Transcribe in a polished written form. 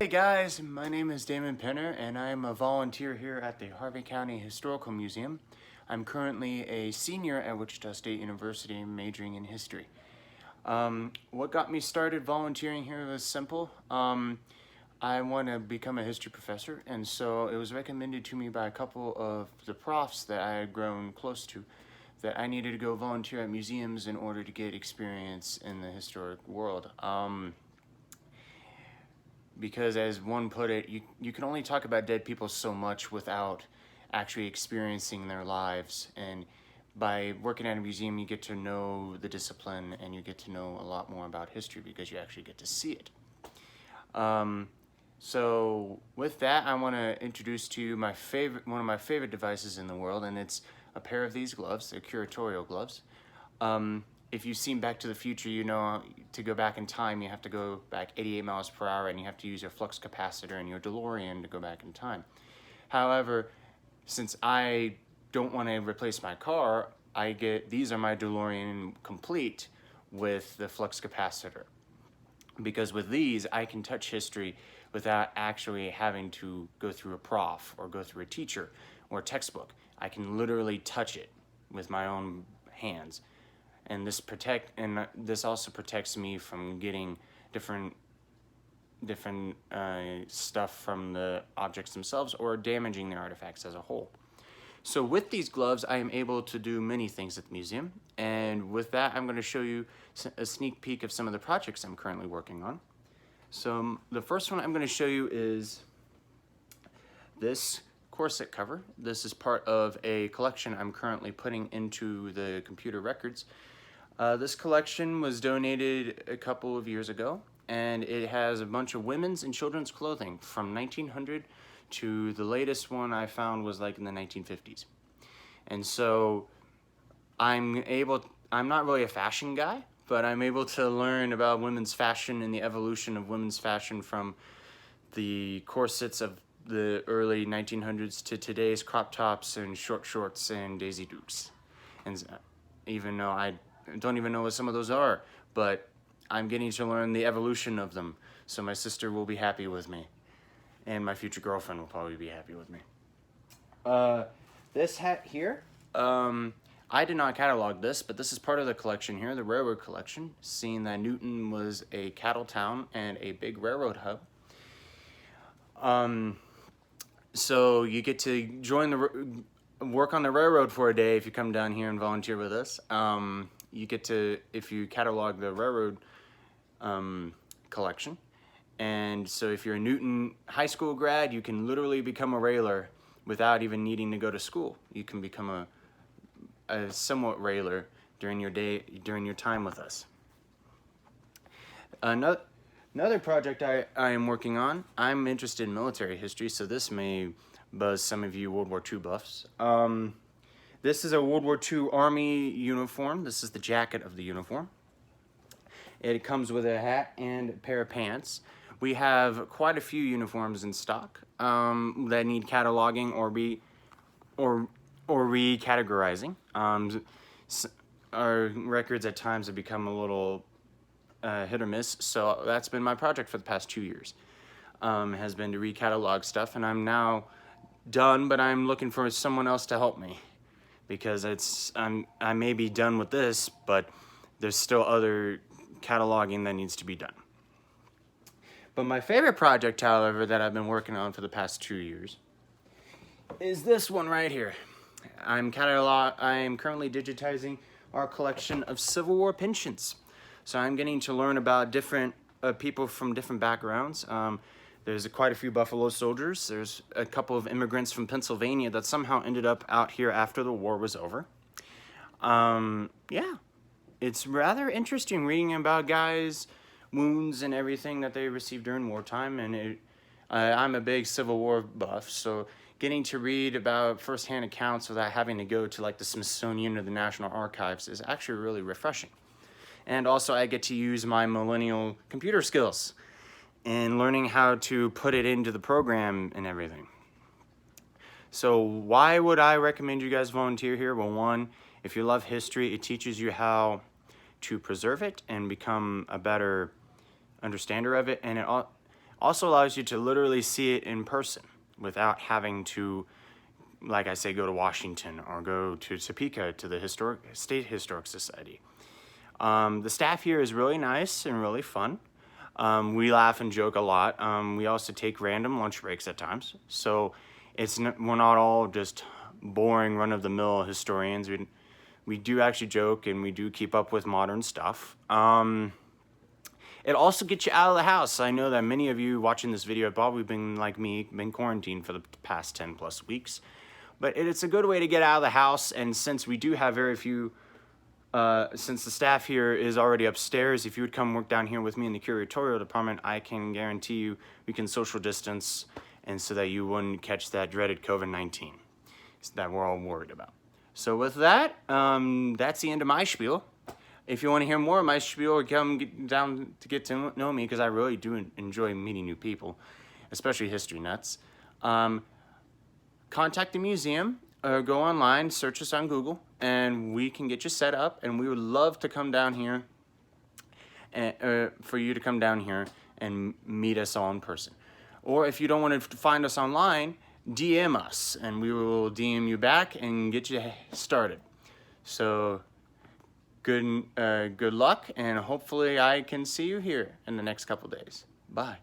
Hey guys, my name is Damon Penner and I'm a volunteer here at the Harvey County Historical Museum. I'm currently a senior at Wichita State University majoring in history. What got me started volunteering here was simple. I want to become a history professor, and so it was recommended to me by a couple of the profs that I had grown close to that I needed to go volunteer at museums in order to get experience in the historic world. Because as one put it, you can only talk about dead people so much without actually experiencing their lives. And by working at a museum, you get to know the discipline and you get to know a lot more about history because you actually get to see it. So with that, I want to introduce to you one of my favorite devices in the world, and it's a pair of these gloves, the Curatorial Gloves. If you've seen Back to the Future, you know to go back in time, you have to go back 88 miles per hour and you have to use your flux capacitor and your DeLorean to go back in time. However, since I don't want to replace my car, these are my DeLorean complete with the flux capacitor. Because with these, I can touch history without actually having to go through a prof or go through a teacher or a textbook. I can literally touch it with my own hands. And this also protects me from getting different stuff from the objects themselves or damaging the artifacts as a whole. So with these gloves, I am able to do many things at the museum. And with that, I'm going to show you a sneak peek of some of the projects I'm currently working on. So the first one I'm going to show you is this corset cover. This is part of a collection I'm currently putting into the computer records. This collection was donated a couple of years ago, and it has a bunch of women's and children's clothing from 1900 to the latest one I found was like in the 1950s. And so I'm not really a fashion guy, but I'm able to learn about women's fashion and the evolution of women's fashion from the corsets of the early 1900s to today's crop tops and short shorts and Daisy Dukes. And even though I don't even know what some of those are, but I'm getting to learn the evolution of them, so my sister will be happy with me, and my future girlfriend will probably be happy with me. This hat here, I did not catalog this, but this is part of the collection here, the railroad collection, seeing that Newton was a cattle town and a big railroad hub. So you get to work on the railroad for a day if you come down here and volunteer with us. You get to, if you catalog the railroad collection. And so if you're a Newton high school grad, you can literally become a railer without even needing to go to school. You can become a somewhat railer during your time with us. Another project I am working on, I'm interested in military history, so this may buzz some of you World War II buffs. This is a World War II Army uniform. This is the jacket of the uniform. It comes with a hat and a pair of pants. We have quite a few uniforms in stock that need cataloging or recategorizing. Our records at times have become a little hit or miss, so that's been my project for the past 2 years. Has been to recatalog stuff, and I'm now done, but I'm looking for someone else to help me because I may be done with this, but there's still other cataloging that needs to be done. But my favorite project, however, that I've been working on for the past 2 years is this one right here. I am currently digitizing our collection of Civil War pensions. So I'm getting to learn about different people from different backgrounds. There's quite a few Buffalo Soldiers. There's a couple of immigrants from Pennsylvania that somehow ended up out here after the war was over. Yeah, it's rather interesting reading about guys' wounds and everything that they received during wartime. And I'm a big Civil War buff, so getting to read about firsthand accounts without having to go to like the Smithsonian or the National Archives is actually really refreshing. And also I get to use my millennial computer skills and learning how to put it into the program and everything. So why would I recommend you guys volunteer here? Well, one, if you love history, it teaches you how to preserve it and become a better understander of it. And it Also allows you to literally see it in person without having to, like I say, go to Washington or go to Topeka to the State Historic Society. The staff here is really nice and really fun. We laugh and joke a lot. We also take random lunch breaks at times. So we're not all just boring run-of-the-mill historians. We do actually joke and we do keep up with modern stuff. It also gets you out of the house. I know that many of you watching this video have probably been, like me, been quarantined for the past 10 plus weeks. But it's a good way to get out of the house, and since we do have very few, since the staff here is already upstairs, if you would come work down here with me in the curatorial department, I can guarantee you we can social distance, and so that you wouldn't catch that dreaded COVID-19 that we're all worried about. So with that, that's the end of my spiel. If you want to hear more of my spiel or come down to get to know me, because I really do enjoy meeting new people, especially history nuts, contact the museum or go online, search us on Google, and we can get you set up. And we would love to come down here, and, for you to come down here and meet us all in person. Or if you don't want to find us online, DM us, and we will DM you back and get you started. So good luck, and hopefully I can see you here in the next couple days. Bye.